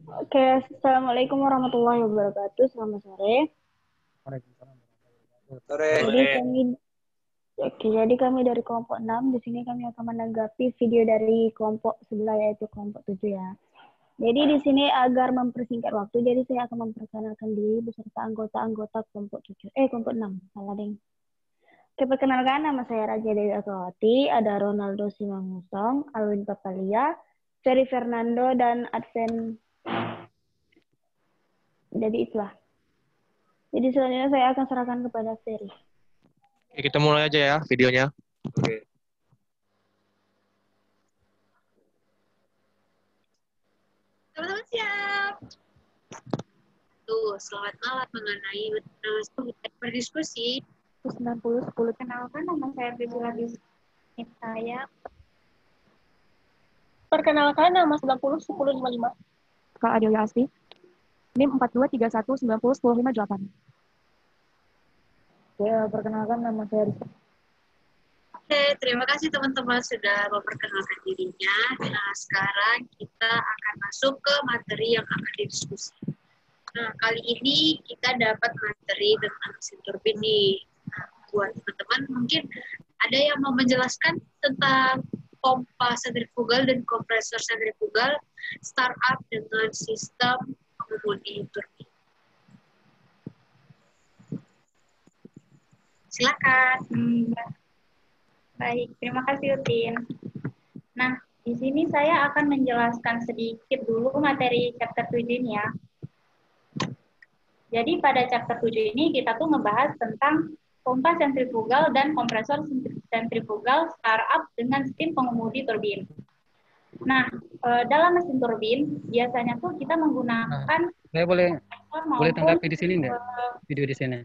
Oke, Assalamualaikum warahmatullahi wabarakatuh. Selamat sore. Waalaikumsalam warahmatullahi Sore. Jadi wabarakatuh. kami, jadi kami dari kelompok 6. Di sini kami akan menanggapi video dari kelompok sebelah yaitu kelompok 7 ya. Jadi di sini agar mempersingkat waktu, jadi saya akan memperkenalkan diri beserta anggota-anggota kelompok 7. Kelompok 6. Salah deng. Oke, perkenalkan nama saya Raja Dewi Akawati, ada Ronaldo Simangusong, Alwin Papalia, Ferry Fernando, dan Advent. Jadi itulah. Jadi selanjutnya saya akan serahkan kepada Ferry. Oke, kita mulai aja ya videonya. Oke. Teman-teman siap. Tuh, selamat malam mengenai kita berdiskusi. 90 10 kenalkan nama saya Priscila saya. Perkenalkan, nama 90 10 55. Kak Adelia Asti. NIM 4231 90 10 58. Ya, perkenalkan nama saya Rizky. Oke, terima kasih teman-teman sudah memperkenalkan dirinya. Nah, sekarang kita akan masuk ke materi yang akan didiskusi. Nah, kali ini kita dapat materi tentang mesin turbin nih. Nah, buat teman-teman mungkin ada yang mau menjelaskan tentang pompa sentrifugal dan kompresor sentrifugal startup dengan sistem pengemudi turbin. Silakan. Baik, terima kasih Utin. Nah, di sini saya akan menjelaskan sedikit dulu materi chapter 7 ini ya. Jadi pada chapter 7 ini kita tuh ngebahas tentang pompa sentrifugal dan kompresor sentrifugal startup dengan sistem pengemudi turbin. Nah, dalam mesin turbin biasanya tuh kita menggunakan Saya boleh tanggapi di sini nggak? Video di sini.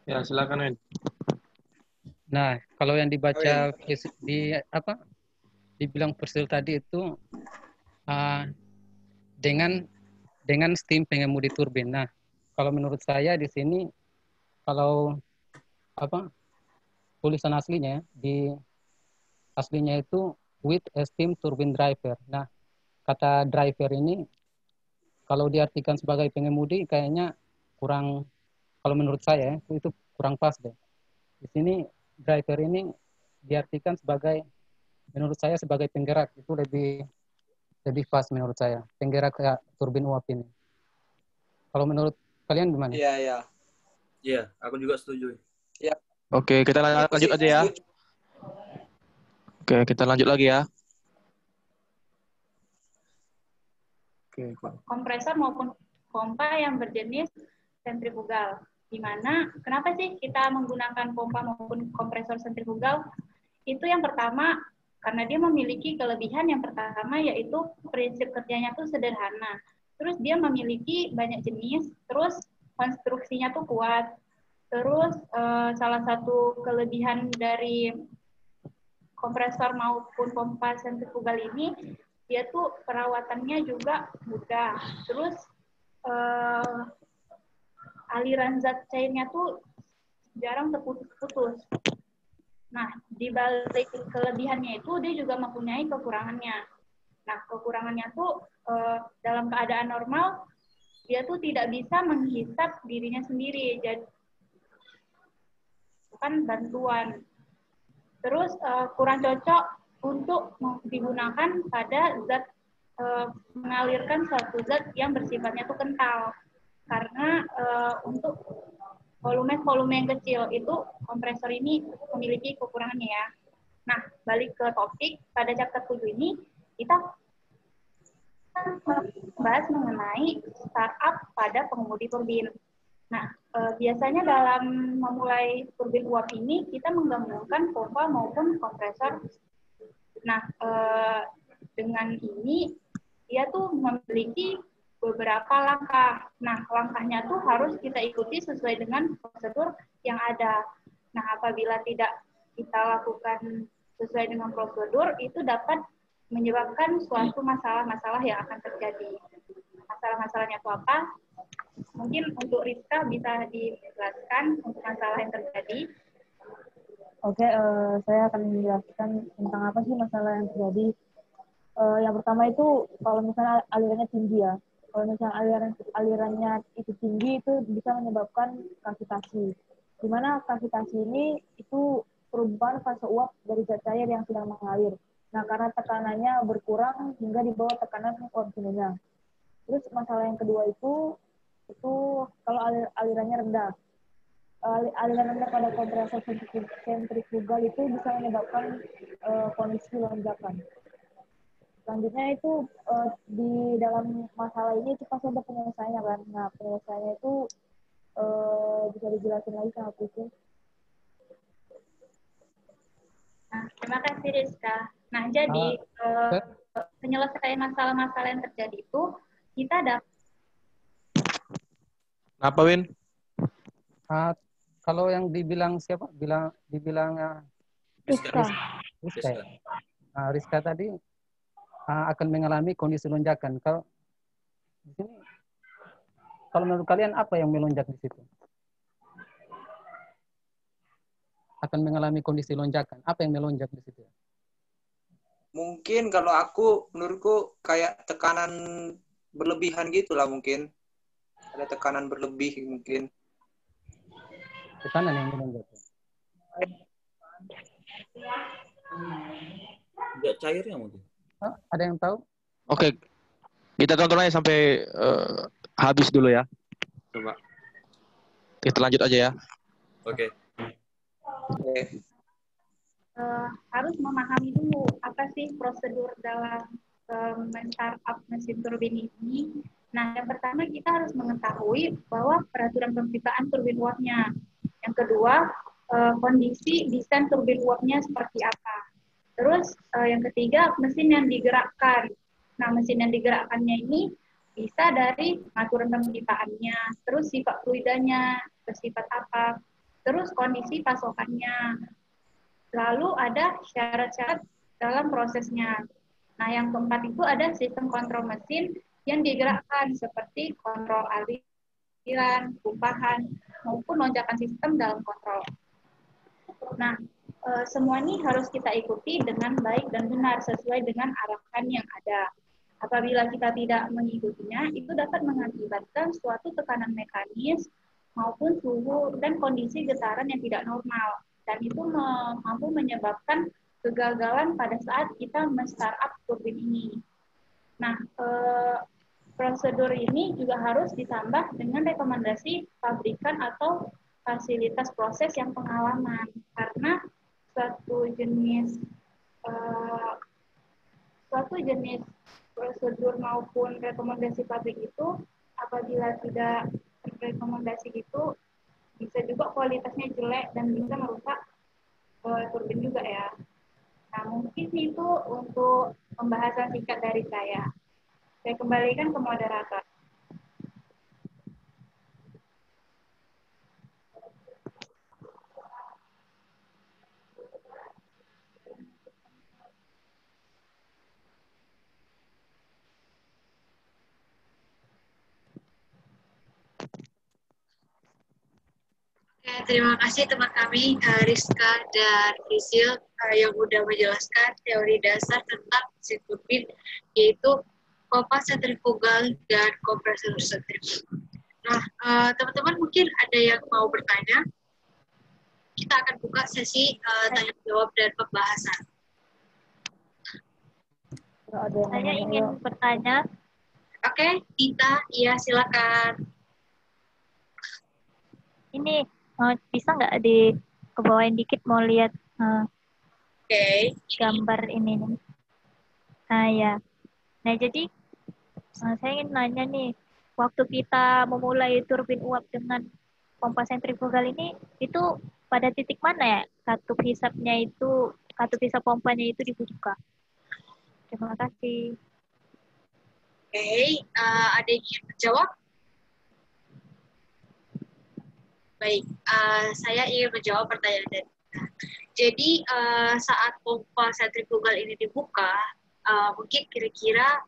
Ya, silakan, Win. Nah, kalau yang dibaca dibilang persil tadi itu dengan steam pengemudi turbin. Nah, kalau menurut saya di sini kalau tulisan aslinya itu with a steam turbine driver. Nah, kata driver ini kalau diartikan sebagai pengemudi kayaknya kurang, kalau menurut saya itu kurang pas deh. Di sini driver ini diartikan sebagai, menurut saya sebagai penggerak, itu lebih pas menurut saya, penggerak turbin uap ini. Kalau menurut kalian gimana? Iya, iya. Iya, aku juga setuju. Iya. Oke, kita lanjut aja ya. Oke, kita lanjut lagi ya. Oke. Kompresor maupun pompa yang berjenis sentrifugal. Di mana kenapa sih kita menggunakan pompa maupun kompresor sentrifugal? Itu yang pertama karena dia memiliki kelebihan yang pertama yaitu prinsip kerjanya tuh sederhana. Terus dia memiliki banyak jenis, terus konstruksinya tuh kuat. Terus salah satu kelebihan dari kompresor maupun pompa sentrifugal ini dia tuh perawatannya juga mudah. Terus aliran zat cairnya tuh jarang terputus-putus. Nah, di balik kelebihannya itu dia juga mempunyai kekurangannya. Nah, kekurangannya tuh dalam keadaan normal dia tuh tidak bisa menghisap dirinya sendiri, jadi bukan bantuan. Terus kurang cocok untuk digunakan pada zat mengalirkan suatu zat yang bersifatnya tuh kental. Karena untuk volume yang kecil itu kompresor ini memiliki kekurangannya ya. Nah, balik ke topik, pada chapter 7 ini kita membahas mengenai startup pada pengemudi turbin. Nah, biasanya dalam memulai turbin uap ini kita menggabungkan pompa maupun kompresor. Nah, dengan ini dia tuh memiliki beberapa langkah. Nah, langkahnya tuh harus kita ikuti sesuai dengan prosedur yang ada. Nah, apabila tidak kita lakukan sesuai dengan prosedur, itu dapat menyebabkan suatu masalah-masalah yang akan terjadi. Masalah-masalahnya itu apa? Mungkin untuk Rizka bisa dijelaskan untuk masalah yang terjadi. Oke, saya akan menjelaskan tentang apa sih masalah yang terjadi. Yang pertama itu kalau misalnya alirannya tinggi ya. Kalau misalnya alirannya itu tinggi, itu bisa menyebabkan kavitasi. Di mana kavitasi ini itu perubahan fase uap dari zat cair yang sedang mengalir. Nah, karena tekanannya berkurang hingga di bawah tekanan uap jenuhnya. Terus masalah yang kedua itu kalau alirannya rendah. Aliran rendah pada kompresor sentrifugal itu bisa menyebabkan kondisi lonjakan. Selanjutnya itu di dalam masalah ini itu pasti ada penyelesaiannya kan. Nah, penyelesaiannya itu bisa dijelasin lagi sama Putri. Nah, terima kasih Rizka. Nah, jadi penyelesaian masalah-masalah yang terjadi itu kita dapat. Kenapa, Win? Kalau yang dibilang siapa? Dibilang Rizka. Rizka tadi akan mengalami kondisi lonjakan. Kalau di sini, kalau menurut kalian apa yang melonjak di situ? Akan mengalami kondisi lonjakan. Apa yang melonjak di situ? Mungkin kalau menurutku kayak tekanan berlebihan gitulah mungkin. Ada tekanan berlebih mungkin. Tekanan yang melonjak. Enggak cairnya mungkin. Ada yang tahu? Oke. Kita tonton aja sampai habis dulu ya. Coba. Kita lanjut aja ya. Oke. Harus memahami dulu apa sih prosedur dalam men-startup mesin turbin ini. Nah, yang pertama kita harus mengetahui bahwa peraturan penciptaan turbin uapnya. Yang kedua, kondisi desain turbin uapnya seperti apa. Terus yang ketiga, mesin yang digerakkan. Nah, mesin yang digerakkannya ini bisa dari aturan pencipaannya, terus sifat fluidanya, bersifat apa, terus kondisi pasokannya. Lalu ada syarat-syarat dalam prosesnya. Nah, yang keempat itu ada sistem kontrol mesin yang digerakkan seperti kontrol aliran, kumpahan, maupun lonjakan sistem dalam kontrol. Nah, semua ini harus kita ikuti dengan baik dan benar sesuai dengan arahan yang ada. Apabila kita tidak mengikutinya, itu dapat mengakibatkan suatu tekanan mekanis maupun suhu dan kondisi getaran yang tidak normal. Dan itu mampu menyebabkan kegagalan pada saat kita men-startup turbin ini. Nah, prosedur ini juga harus ditambah dengan rekomendasi pabrikan atau fasilitas proses yang pengalaman. Karena suatu jenis prosedur maupun rekomendasi pabrik itu apabila tidak rekomendasi itu bisa juga kualitasnya jelek dan bisa merusak turbin juga ya. Nah, mungkin itu untuk pembahasan singkat dari saya. Saya kembalikan ke moderator. Terima kasih teman kami Rizka dan Rizil yang sudah menjelaskan teori dasar tentang mesin turbin, yaitu pompa sentrifugal dan kompresor sentrifugal. Nah, teman-teman mungkin ada yang mau bertanya? Kita akan buka sesi tanya jawab dan pembahasan. Saya ingin bertanya. Oke, Tita, iya silakan. Ini bisa nggak dikebawain dikit mau lihat gambar ini? Nah ya, nah jadi saya ingin nanya nih, waktu kita memulai turbin uap dengan pompa sentrifugal ini, itu pada titik mana ya katup hisap pompanya itu dibuka? Terima kasih. Ada yang ingin menjawab? Baik, saya ingin menjawab pertanyaan dari Anda. Jadi saat pompa sentrifugal ini dibuka, mungkin kira-kira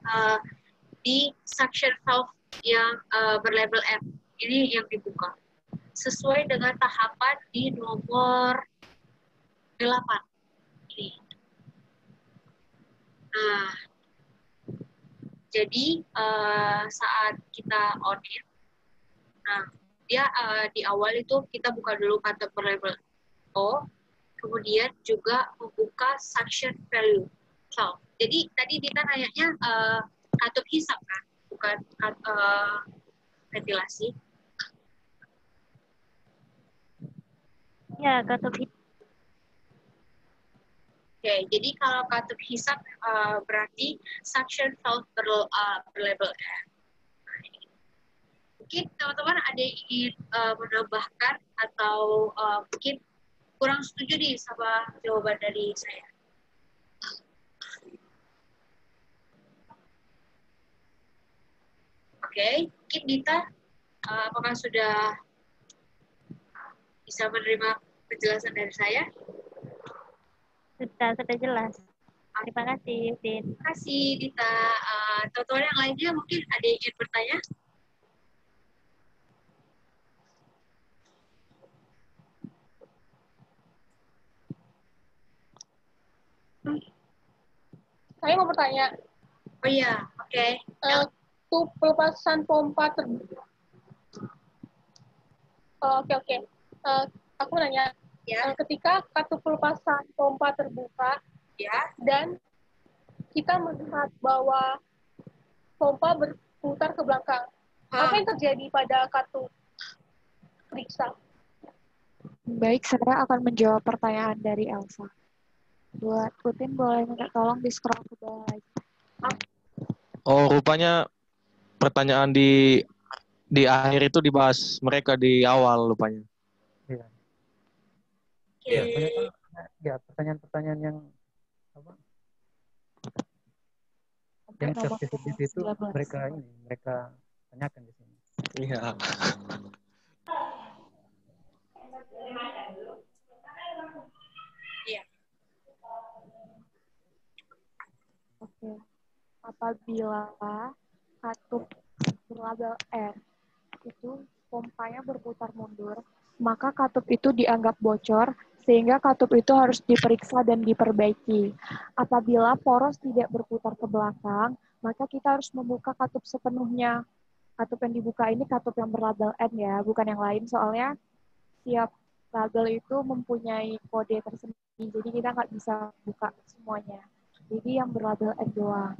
di suction valve yang berlabel M ini yang dibuka sesuai dengan tahapan di nomor 8 ini. Nah, Jadi saat kita on it, nah dia di awal itu kita buka dulu kata per label O, kemudian juga membuka suction value. So, jadi tadi Dita nanyanya katup hisap kan, bukan ventilasi. Ya, katup hisap. Oke, jadi kalau katup hisap berarti suction valve per label N. Mungkin teman-teman ada yang ingin menambahkan atau mungkin kurang setuju nih sama jawaban dari saya. Oke, mungkin Dita, apakah sudah bisa menerima penjelasan dari saya? Sudah jelas. Terima kasih, Din. Terima kasih, Dita. Teman-teman yang lainnya mungkin ada yang ingin bertanya? Saya mau bertanya. Oh iya, oke. Katup pelepasan pompa terbuka. Oke. Aku nanya. Ya. Ketika katup pelepasan pompa terbuka, Ya. dan kita melihat bahwa pompa berputar ke belakang, apa yang terjadi pada katup periksa? Baik, saya akan menjawab pertanyaan dari Elsa. Buat Putin, boleh minta tolong di-scroll ke bawah lagi. Oh, rupanya pertanyaan di akhir itu dibahas mereka di awal rupanya. Iya. Oke. Ya, pertanyaan-pertanyaan yang apa? Yang sensitif itu mereka tanyakan di sini. Iya. Iya. Oke. Apabila katup berlabel R itu pompanya berputar mundur, maka katup itu dianggap bocor sehingga katup itu harus diperiksa dan diperbaiki. Apabila poros tidak berputar ke belakang, maka kita harus membuka katup sepenuhnya. Katup yang dibuka ini katup yang berlabel N ya, bukan yang lain, soalnya tiap label itu mempunyai kode tersendiri, jadi kita nggak bisa buka semuanya. Jadi yang berlabel N doang.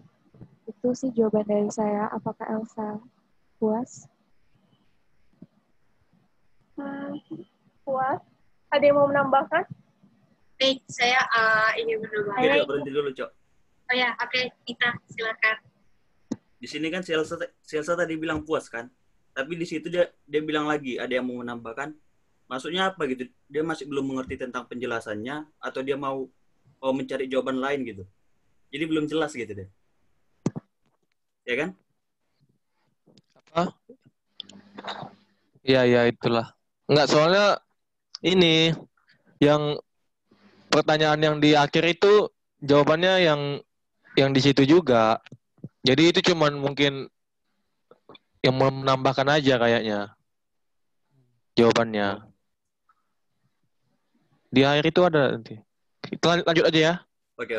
Itu sih jawaban dari saya. Apakah Elsa puas? Puas? Ada yang mau menambahkan? Baik, saya ingin menambahkan. Oke, Cok, berhenti dulu, Cok. Oh ya, oke, Dita, silakan. Di sini kan si Elsa tadi bilang puas kan? Tapi di situ dia bilang lagi, ada yang mau menambahkan. Maksudnya apa gitu? Dia masih belum mengerti tentang penjelasannya atau dia mau mencari jawaban lain gitu. Jadi belum jelas gitu deh. Ya kan? Apa? Iya, itulah. Enggak, soalnya ini yang pertanyaan yang di akhir itu jawabannya yang di situ juga. Jadi itu cuman mungkin yang menambahkan aja kayaknya jawabannya. Di akhir itu ada nanti. Kita lanjut aja ya. Oke.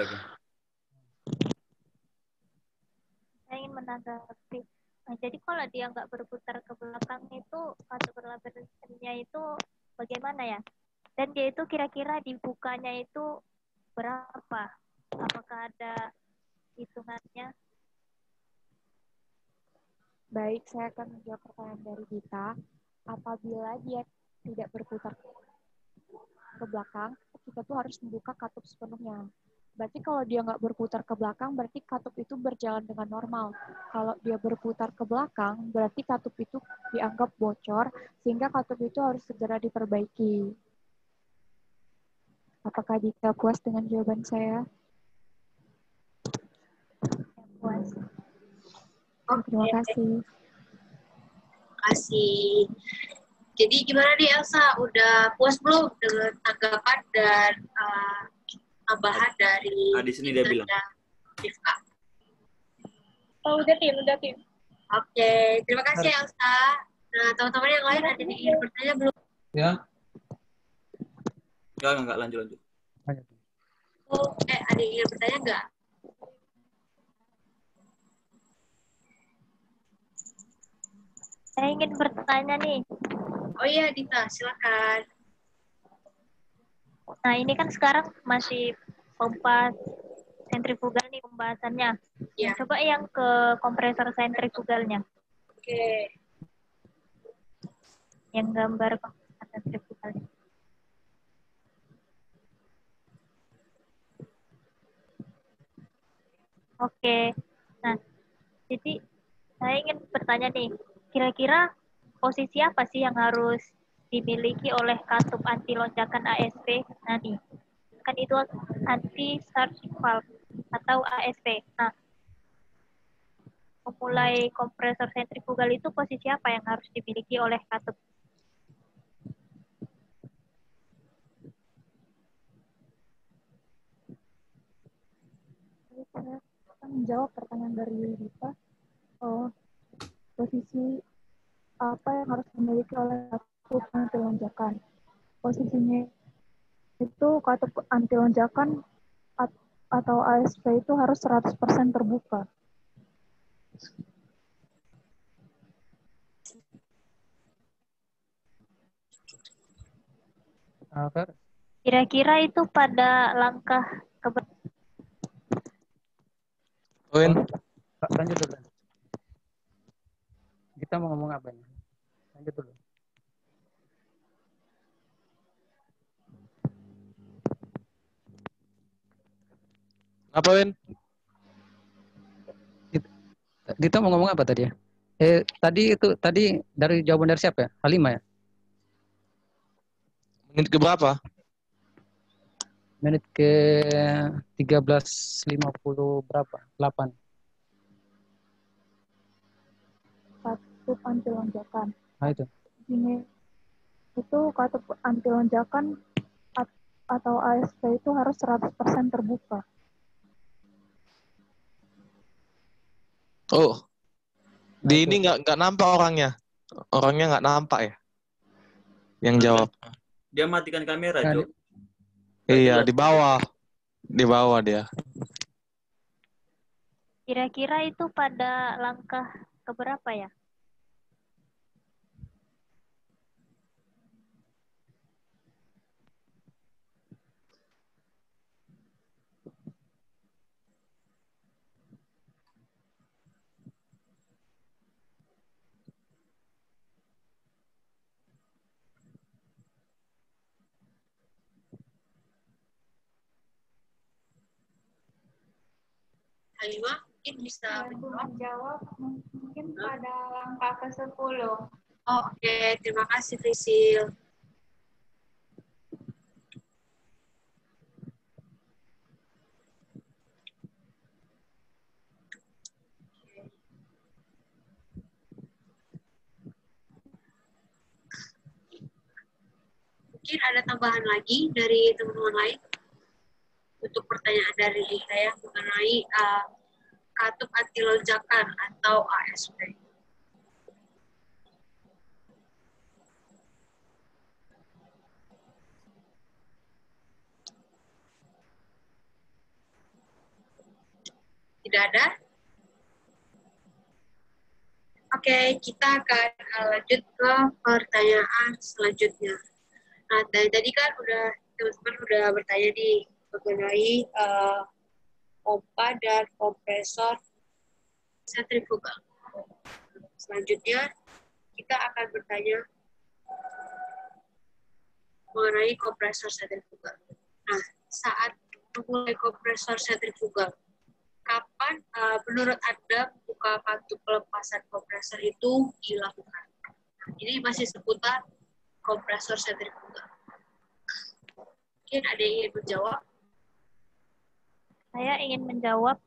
Saya ingin menanggapi. Nah, jadi kalau dia nggak berputar ke belakang itu, atau berlabernya itu bagaimana ya? Dan dia itu kira-kira dibukanya itu berapa? Apakah ada hitungannya? Baik, saya akan menjawab pertanyaan dari Gita. Apabila dia tidak berputar ke belakang, kita tuh harus membuka katup sepenuhnya. Berarti kalau dia nggak berputar ke belakang, berarti katup itu berjalan dengan normal. Kalau dia berputar ke belakang, berarti katup itu dianggap bocor, sehingga katup itu harus segera diperbaiki. Apakah Dita puas dengan jawaban saya? Puas. Terima kasih. Terima kasih. Jadi gimana nih Elsa? Udah puas belum dengan tanggapan dan tambahan dari di sini dia bilang. Rifka? Udah tim. Oke, terima kasih Elsa. Nah, teman-teman yang lain ada yang ingin bertanya belum? Ya. Enggak, lanjut. Ada yang ingin bertanya nggak? Saya ingin bertanya nih. Oh iya, Dita, silakan. Nah, ini kan sekarang masih pompa sentrifugal nih pembahasannya. Ya. Coba yang ke kompresor sentrifugalnya. Oke. Yang gambar kompresor sentrifugalnya. Oke. Nah, jadi saya ingin bertanya nih, kira-kira posisi apa sih yang harus dimiliki oleh katup anti lonjakan ASP? Nah nih, kan itu anti charging valve atau ASP. Nah, memulai kompresor sentrifugal itu posisi apa yang harus dimiliki oleh katup? Saya akan menjawab pertanyaan dari Dita. Posisi apa yang harus dimiliki oleh katup anti lonjakan? Posisinya itu katup anti lonjakan atau ASP itu harus 100% terbuka. Kira-kira itu pada langkah Lanjut dulu. Kita mau ngomong apa nih? Lanjut dulu. Apa, Win? Dita mau ngomong apa tadi ya? Tadi dari jawaban dari siapa ya? Halimah ya? Menit ke berapa? Menit ke 13.50 berapa? 8. Katup anti lonjakan. Nah itu. Ini itu katup anti lonjakan atau ASP itu harus 100% terbuka. Oh, Nah, di itu. ini nggak nampak orangnya. Orangnya nggak nampak ya? Yang jawab. Dia matikan kamera, Nah, Cuk. Iya, di bawah. Di bawah dia. kira-kira itu pada langkah keberapa ya? Halimah, mungkin bisa menjawab mungkin pada langkah ke-10. Oh, oke, terima kasih Frisil. Mungkin ada tambahan lagi dari teman-teman lain untuk pertanyaan dari Dita ya mengenai katup anti lonjakan atau ASP. Tidak ada? Oke, kita akan lanjut ke pertanyaan selanjutnya. Nah, tadi kan teman-teman udah bertanya nih mengenai pompa dan kompresor sentrifugal. Selanjutnya, kita akan bertanya mengenai kompresor sentrifugal. Nah, saat memulai kompresor sentrifugal, kapan menurut Anda buka katup pelepasan kompresor itu dilakukan? Ini masih seputar kompresor sentrifugal. Mungkin ada yang ingin menjawab? Saya ingin menjawab.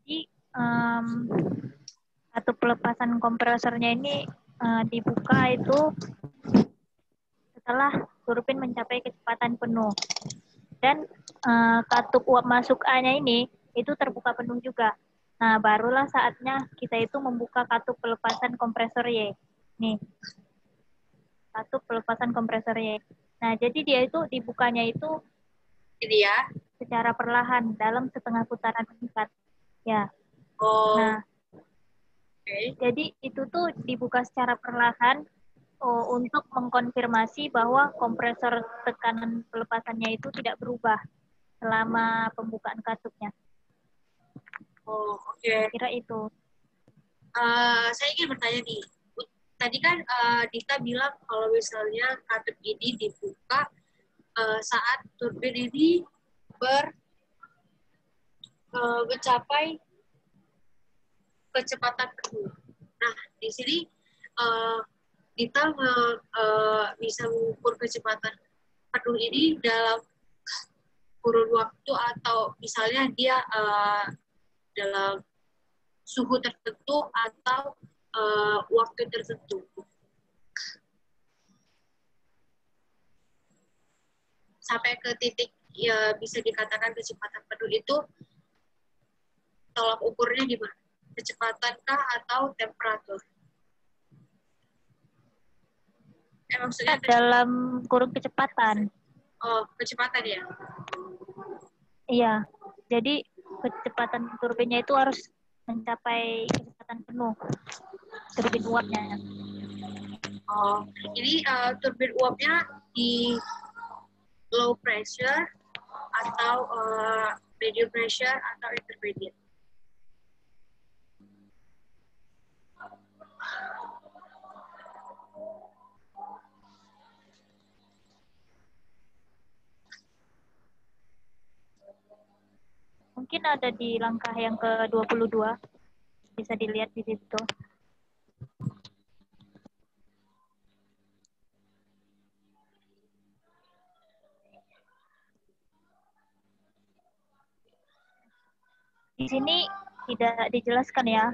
Jadi, katup pelepasan kompresornya ini dibuka itu setelah turbin mencapai kecepatan penuh. Dan katup uap masuk A-nya ini itu terbuka penuh juga. Nah, barulah saatnya kita itu membuka katup pelepasan kompresor Y. Nih, katup pelepasan kompresor Y. Nah, jadi dia itu dibukanya itu ini ya, secara perlahan dalam setengah putaran mengikat. Ya. Oh. Nah, Jadi itu tuh dibuka secara perlahan untuk mengkonfirmasi bahwa kompresor tekanan pelepasannya itu tidak berubah selama pembukaan katupnya. Oh, oke. Kira itu. Saya ingin bertanya nih. Tadi kan Dita bilang kalau misalnya katup ini dibuka saat turbin ini mencapai kecepatan penuh. Nah, di sini Dita bisa mengukur kecepatan penuh ini dalam kurun waktu atau misalnya dia dalam suhu tertentu atau waktu tertentu. Sampai ke titik ya bisa dikatakan kecepatan penuh itu tolak ukurnya di mana? Kecepatankah atau temperatur? Maksudnya dalam kurun kecepatan. Oh, kecepatan ya? Iya. Jadi kecepatan turbinnya itu harus mencapai kecepatan penuh turbin uapnya. Oh, ini turbin uapnya di low pressure atau medium pressure atau intermediate? Mungkin ada di langkah yang ke-22. Bisa dilihat di situ. Di sini tidak dijelaskan ya,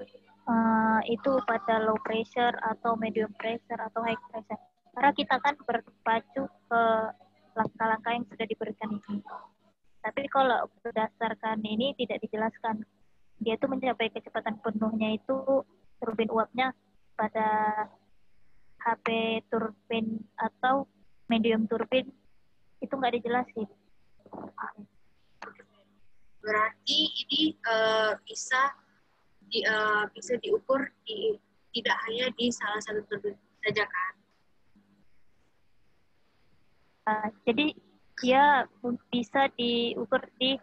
itu pada low pressure atau medium pressure atau high pressure. Karena kita kan berpacu ke langkah-langkah yang sudah diberikan ini. Tapi kalau berdasarkan ini tidak dijelaskan. Dia itu mencapai kecepatan penuhnya itu turbin uapnya pada HP turbin atau medium turbin itu nggak dijelasin. Berarti ini bisa diukur tidak hanya di salah satu turbin saja kan? Jadi dia bisa diukur di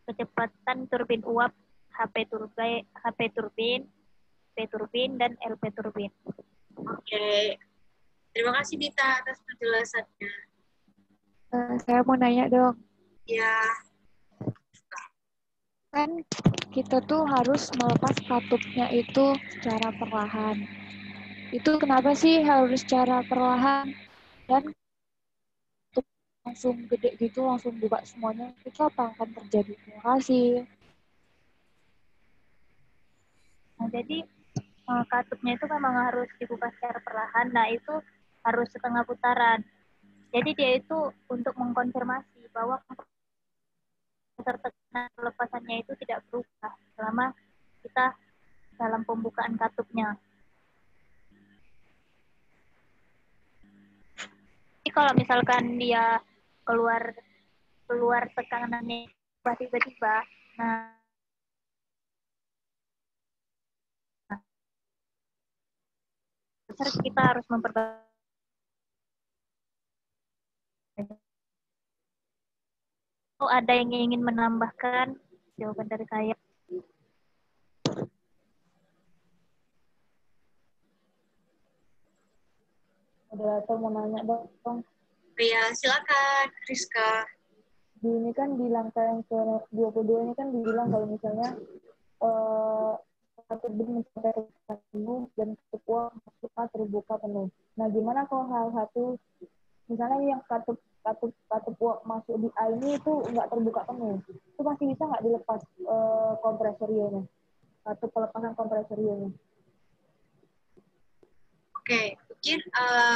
kecepatan turbin uap HP turbin, P turbin, dan LP turbin. Oke. Terima kasih Dita atas penjelasannya. Saya mau nanya dong. Ya. Kan kita tuh harus melepas katupnya itu secara perlahan. Itu kenapa sih harus secara perlahan? Dan langsung gede gitu, langsung buka semuanya, itu apa akan terjadi? Terima kasih. Nah, jadi katupnya itu memang harus dibuka secara perlahan. Nah, itu harus setengah putaran. Jadi dia itu untuk mengkonfirmasi bahwa tekanan pelepasannya itu tidak berubah selama kita dalam pembukaan katupnya. Jadi kalau misalkan dia keluar tekanannya tiba-tiba, nah kita harus memperbaiki. Ada yang ingin menambahkan jawaban dari saya? Moderator mau nanya dong. Ya, silakan, Rizka. Ini kan di langkah yang ke-22 ini kan dibilang kalau misalnya turbin mencapai kecepatan penuh dan katup uap terbuka penuh. Nah, gimana kalau hal satu misalnya yang katup uap masuk di A ini itu nggak terbuka penuh, itu masih bisa nggak dilepas kompresor ionya, katup pelepasan kompresor ionya? Oke, mungkin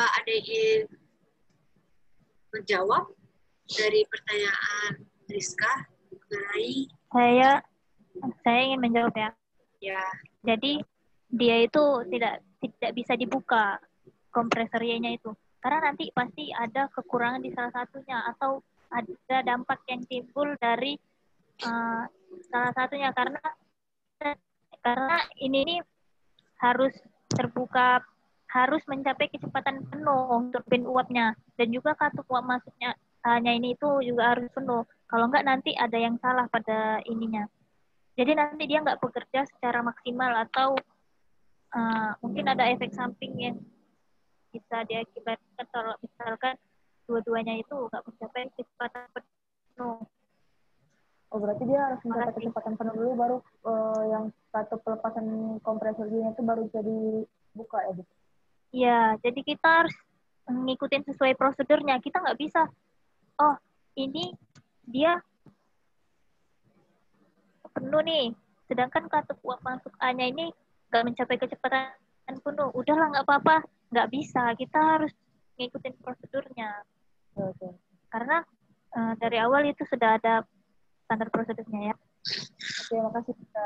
ada yang menjawab dari pertanyaan Rizka mengenai saya ingin menjawab ya. Ya. Jadi dia itu tidak bisa dibuka kompresor Y-nya itu. Karena nanti pasti ada kekurangan di salah satunya atau ada dampak yang timbul dari salah satunya karena ini harus terbuka, harus mencapai kecepatan penuh turbin uapnya, dan juga katup uap masuknya hanya ini itu juga harus penuh. Kalau enggak nanti ada yang salah pada ininya. Jadi nanti dia nggak bekerja secara maksimal atau mungkin ada efek samping yang bisa diakibatkan kalau misalkan dua-duanya itu nggak mencapai kecepatan penuh. Oh, berarti dia harus mencapai kecepatan penuh dulu, baru yang katup pelepasan kompresor gini itu baru jadi buka ya, Bu? Iya, jadi kita harus ngikutin sesuai prosedurnya. Kita nggak bisa, oh ini dia penuh nih, sedangkan katup uap masuk A-nya ini nggak mencapai kecepatan penuh. Udahlah, nggak apa-apa. Nggak bisa, kita harus ngikutin prosedurnya. Oke. Karena dari awal itu sudah ada standar prosedurnya ya. Oke, makasih kita.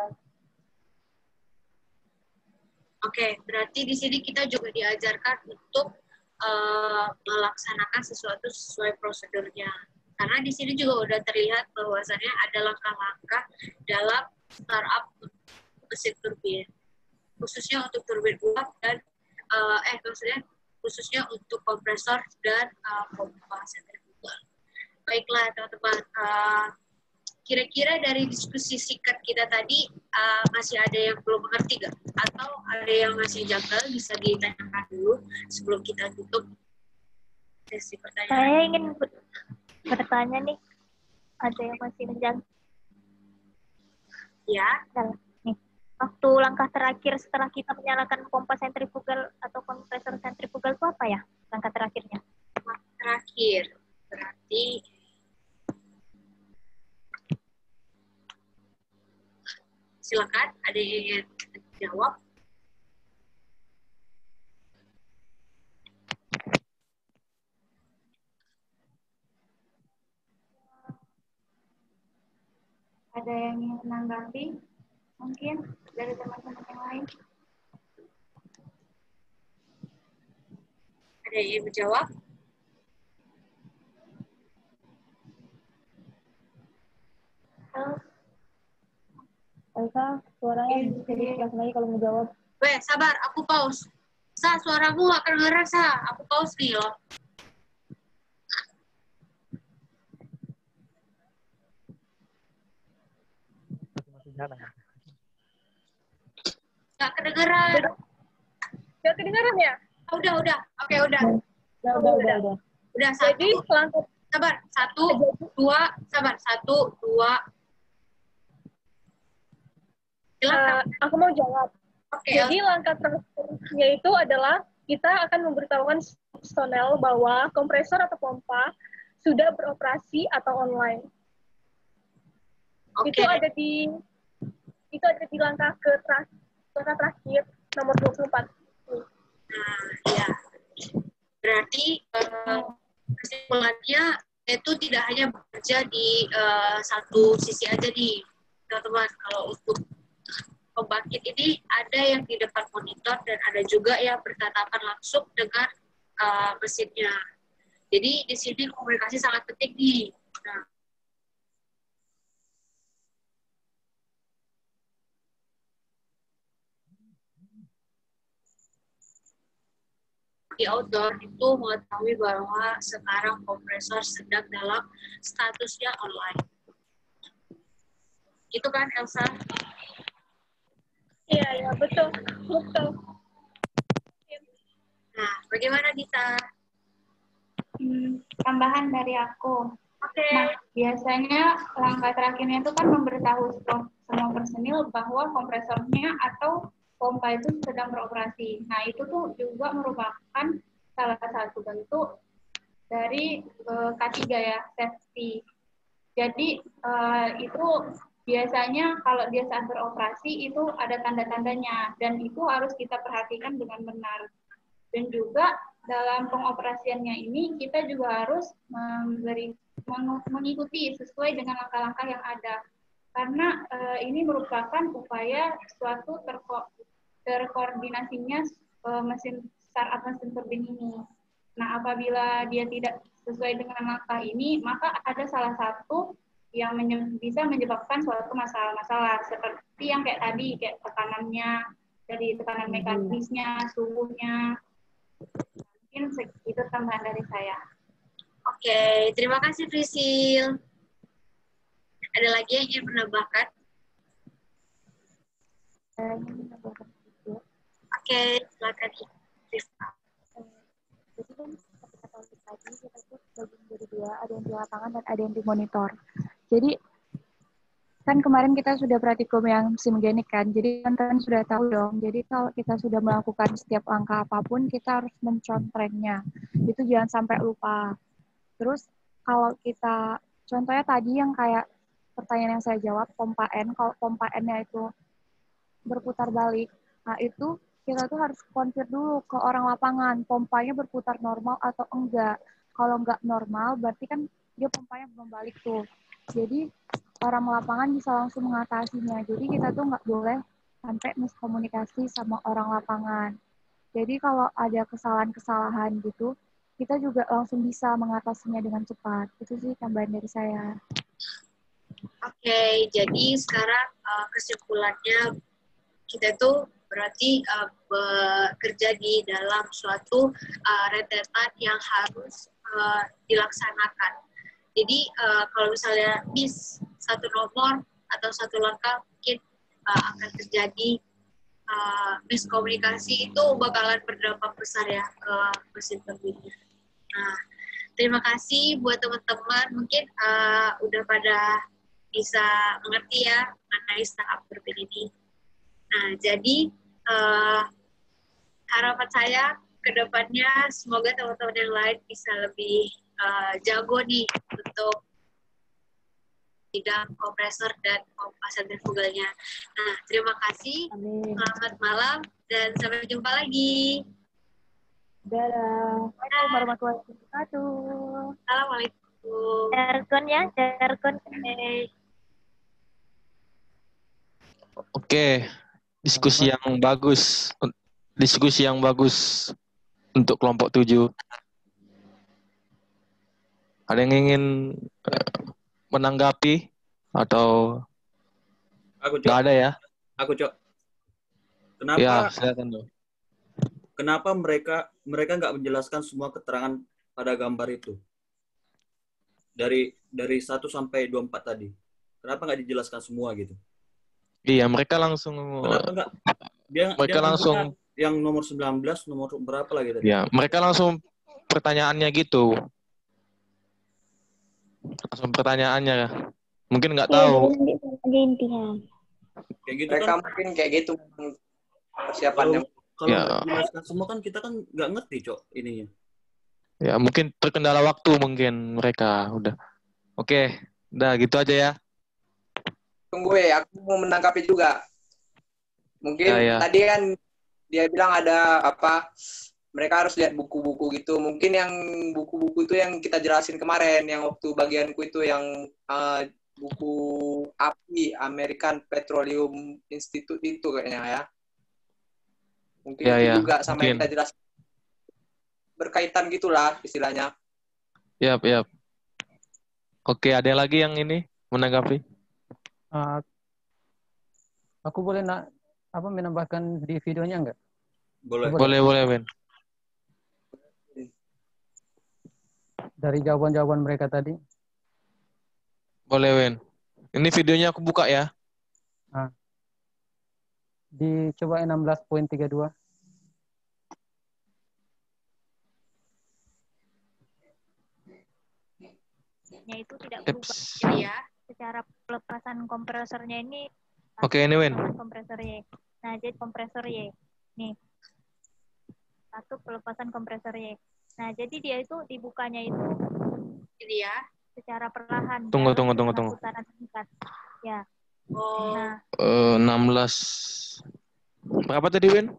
Oke, berarti di sini kita juga diajarkan untuk melaksanakan sesuatu sesuai prosedurnya. Karena di sini juga udah terlihat bahwasannya ada langkah-langkah dalam startup mesin turbin, khususnya untuk turbin uap dan maksudnya khususnya untuk kompresor dan pompa sentrifugal. Baiklah teman-teman, kira-kira dari diskusi singkat kita tadi masih ada yang belum mengerti nggak? Atau ada yang masih janggal bisa ditanyakan dulu sebelum kita tutup sesi pertanyaan? Saya ingin bertanya nih, ada yang masih menjanggal? Ya. Nih, waktu langkah terakhir setelah kita menyalakan pompa sentrifugal atau kompresor sentrifugal itu apa ya? Langkah terakhirnya? Terakhir, berarti silakan, ada yang ingin jawab? Ada yang ingin menanggapi? Mungkin dari teman-teman yang lain? Ada yang ingin menjawab? Elsa, suaranya bisa di-flash lagi kalau mau jawab. Weh, sabar, aku pause. Sa, suaramu gak kedengeran, Sa. Aku pause nih loh. Gak kedengeran. Gak kedengeran ya? Udah. Oke, udah. Udah. Udah, satu. Jadi langkah Sabar, 1, 2, sabar. 1, 2. Silakan. aku mau jawab. Oke. Jadi langkah terakhirnya itu adalah kita akan memberitahukan personel bahwa kompresor atau pompa sudah beroperasi atau online. Oke. Itu ada di langkah terakhir nomor 24. Nah, ya. Berarti kesimpulannya itu tidak hanya bekerja di satu sisi aja nih, teman-teman. Kalau untuk pembangkit ini ada yang di depan monitor dan ada juga yang bertatapan langsung dengan mesinnya. Jadi di sini komunikasi sangat penting nih. Nah, di outdoor itu mengetahui bahwa sekarang kompresor sedang dalam statusnya online. Gitu kan, Elsa? Iya, betul. Nah, bagaimana Dita? Tambahan dari aku. Oke. Nah, biasanya langkah terakhirnya itu kan memberitahu semua personil bahwa kompresornya atau pompa itu sedang beroperasi. Nah, itu tuh juga merupakan salah satu bentuk dari K3 ya, safety. Jadi, itu biasanya kalau dia saat beroperasi itu ada tanda-tandanya dan itu harus kita perhatikan dengan benar. Dan juga dalam pengoperasiannya ini kita juga harus mengikuti sesuai dengan langkah-langkah yang ada. Karena ini merupakan upaya suatu terkoordinasinya mesin startup mesin turbin ini. Nah, apabila dia tidak sesuai dengan langkah ini, maka ada salah satu yang bisa menyebabkan suatu masalah-masalah seperti yang kayak tadi, kayak tekanannya, Jadi tekanan mekanisnya, suhunya. Mungkin itu tambahan dari saya. Oke, terima kasih Prisil. Ada lagi yang ingin menambahkan? Saya ingin menambahkan sedikit. Oke, silakan. Rifka. Jadi kan seperti kata Ulrich tadi, kita tuh bagi menjadi dua, ada yang di lapangan dan ada yang di monitor. Jadi kan kemarin kita sudah praktikum yang simgenik kan, jadi teman-teman sudah tahu dong. Jadi kalau kita sudah melakukan setiap langkah apapun, kita harus mencontrengnya. Itu jangan sampai lupa. Terus kalau kita, contohnya tadi yang kayak pertanyaan yang saya jawab, pompa N, kalau pompa N-nya itu berputar balik, nah itu kita tuh harus konfir dulu ke orang lapangan, pompanya berputar normal atau enggak. Kalau enggak normal, berarti kan dia pompanya belum balik tuh. Jadi orang lapangan bisa langsung mengatasinya. Jadi kita tuh nggak boleh sampai miskomunikasi sama orang lapangan. Jadi kalau ada kesalahan-kesalahan gitu, kita juga langsung bisa mengatasinya dengan cepat. Itu sih tambahan dari saya. Oke, jadi sekarang kesimpulannya kita tuh berarti bekerja di dalam suatu rentetan yang harus dilaksanakan. Jadi kalau misalnya miss satu nomor atau satu langkah, mungkin akan terjadi miskomunikasi, itu bakalan berdampak besar ya ke mesin turbinnya. Nah, terima kasih buat teman-teman, mungkin udah pada bisa mengerti ya mengenai startup turbin ini. Nah, jadi harapan saya ke depannya semoga teman-teman yang lain bisa lebih jago nih untuk bidang kompresor dan pompa sentrifugalnya. Nah, terima kasih. Amin. Selamat malam dan sampai jumpa lagi. Dadah. Assalamualaikum warahmatullahi wabarakatuh. Assalamualaikum. Jargon ya, jargon. Oke, diskusi yang bagus. Diskusi yang bagus untuk kelompok 7. Ada yang ingin menanggapi atau Aku, Cok. nggak ada ya? Aku, Cok. Kenapa? Ya, silakan dong. Kenapa mereka nggak menjelaskan semua keterangan pada gambar itu? Dari 1 sampai 24 tadi. Kenapa nggak dijelaskan semua gitu? Iya, mereka langsung. Kenapa nggak? Mereka dia langsung. Yang nomor 19, nomor berapa lagi tadi? Ya, mereka langsung pertanyaannya gitu. Langsung pertanyaannya. Mungkin nggak tahu. Jadi nanti aja intinya. Kayak gitu Mereka kan? mungkin kayak gitu persiapannya. Kalau Ya. nggak dijelaskan semua kan kita kan nggak ngerti, Cok, ininya. Ya, mungkin terkendala waktu mungkin mereka udah. Oke, udah gitu aja ya. Tunggu aku mau menanggapi juga. Mungkin Ya. tadi kan dia bilang ada apa? Mereka harus lihat buku-buku gitu. Mungkin yang buku-buku itu yang kita jelasin kemarin, yang waktu bagianku itu yang buku API, American Petroleum Institute itu kayaknya ya. Mungkin Ya, itu ya, juga sama yang mungkin. kita jelasin. Berkaitan gitulah istilahnya. Yap. Oke, ada lagi yang ini menanggapi? Aku boleh menambahkan di videonya enggak? Boleh. Boleh, Ben. Dari jawaban-jawaban mereka tadi. Boleh, Ben. Ini videonya aku buka ya. Dicoba 16.32. Itu tidak berubah. Jadi ya, secara pelepasan kompresornya ini. Oke, ini Win. Kompresor Y. Nah, jadi kompresor Y. Nih. Satu pelepasan kompresor Y. Nah, jadi dia itu dibukanya itu Ini ya. secara perlahan. Tunggu. Putaran singkat. Ya. Oh. Nah. 16. Berapa tadi, Win?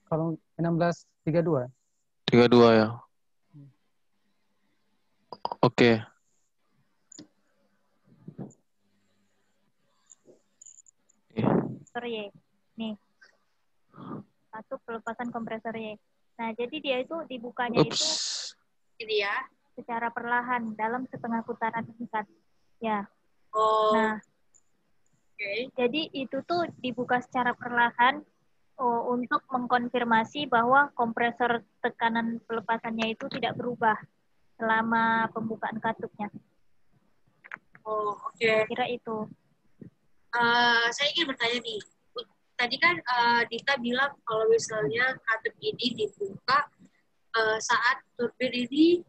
Kalau 16.32. 32 ya. Oke. Kompresor Y. Nih. Satu pelepasan kompresor Y. Nah, jadi dia itu dibukanya itu ini ya. Secara perlahan dalam setengah putaran singkat. Ya. Oh. Nah. Oke. Jadi itu tuh dibuka secara perlahan untuk mengkonfirmasi bahwa kompresor tekanan pelepasannya itu tidak berubah selama pembukaan katupnya. Oh, oke. Kira itu. Saya ingin bertanya nih. Tadi kan Dita bilang kalau misalnya katup ini dibuka saat turbin ini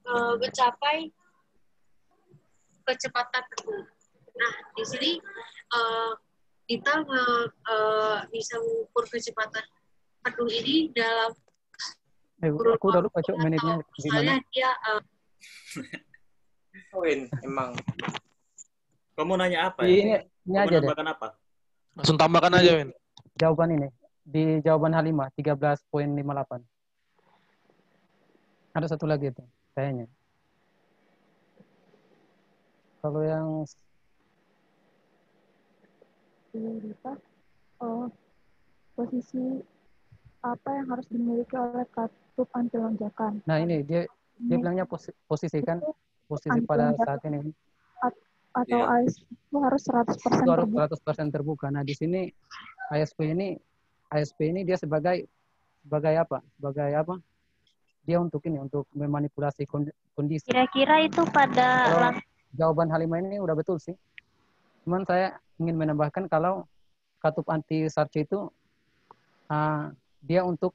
mencapai kecepatan penuh. Nah, di sini Dita bisa mengukur kecepatan penuh ini dalam Aku udah lupa cok menitnya misalnya gimana. dia emang. Kamu nanya apa Ini ya? ini Kamu aja deh. nambahkan apa? Langsung tambahkan aja, Win. Jawaban ini di jawaban H5 13.58. Ada satu lagi itu kayaknya. Kalau yang Posisi apa yang harus dimiliki oleh katup anti lonjakan? nah ini dia bilangnya posisi kan posisi pada saat ini Atau Iya. ASP itu harus 100% itu harus terbuka. 100% terbuka. Nah, di sini ASP ini dia sebagai apa? Sebagai apa? Dia untuk memanipulasi kondisi. Kira-kira itu pada Kalau jawaban H5 ini udah betul sih. Cuman saya ingin menambahkan kalau katup anti sarce itu dia untuk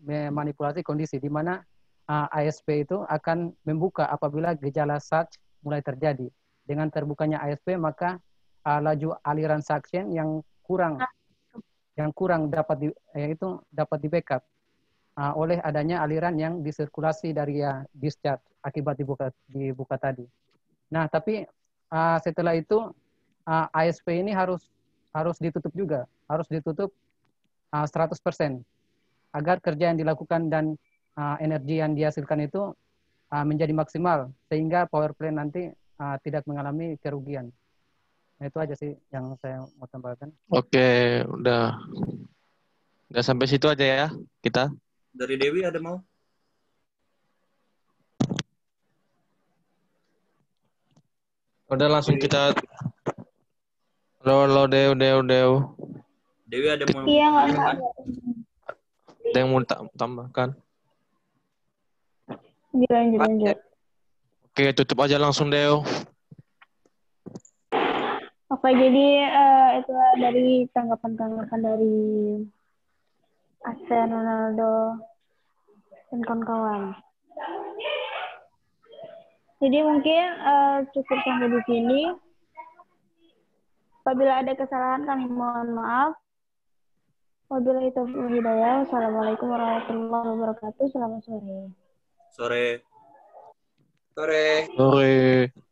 memanipulasi kondisi di mana ASP itu akan membuka apabila gejala sarce mulai terjadi. Dengan terbukanya ASP maka laju aliran suction yang kurang dapat dapat di backup oleh adanya aliran yang disirkulasi dari discharge akibat dibuka tadi. Nah, tapi setelah itu ASP ini harus ditutup juga, harus ditutup 100% agar kerja yang dilakukan dan energi yang dihasilkan itu menjadi maksimal sehingga power plant nanti tidak mengalami kerugian. Nah, itu aja sih yang saya mau tambahkan. Oke, udah sampai situ aja ya kita. Dari Dewi ada mau? Udah langsung kita. Lo Dew. Dewi ada mau? Iya, nggak tambahkan? Ada yang mau tambahkan? Lanjut. Oke, tutup aja langsung Dew. Oke, jadi itu dari tanggapan dari Asen, Ronaldo, dan kawan-kawan. Jadi mungkin cukup sampai di sini. Apabila ada kesalahan kami mohon maaf. Wabillahi taufiq wal hidayah. Wassalamualaikum warahmatullahi wabarakatuh. Selamat sore. Sore. Sore. Sore.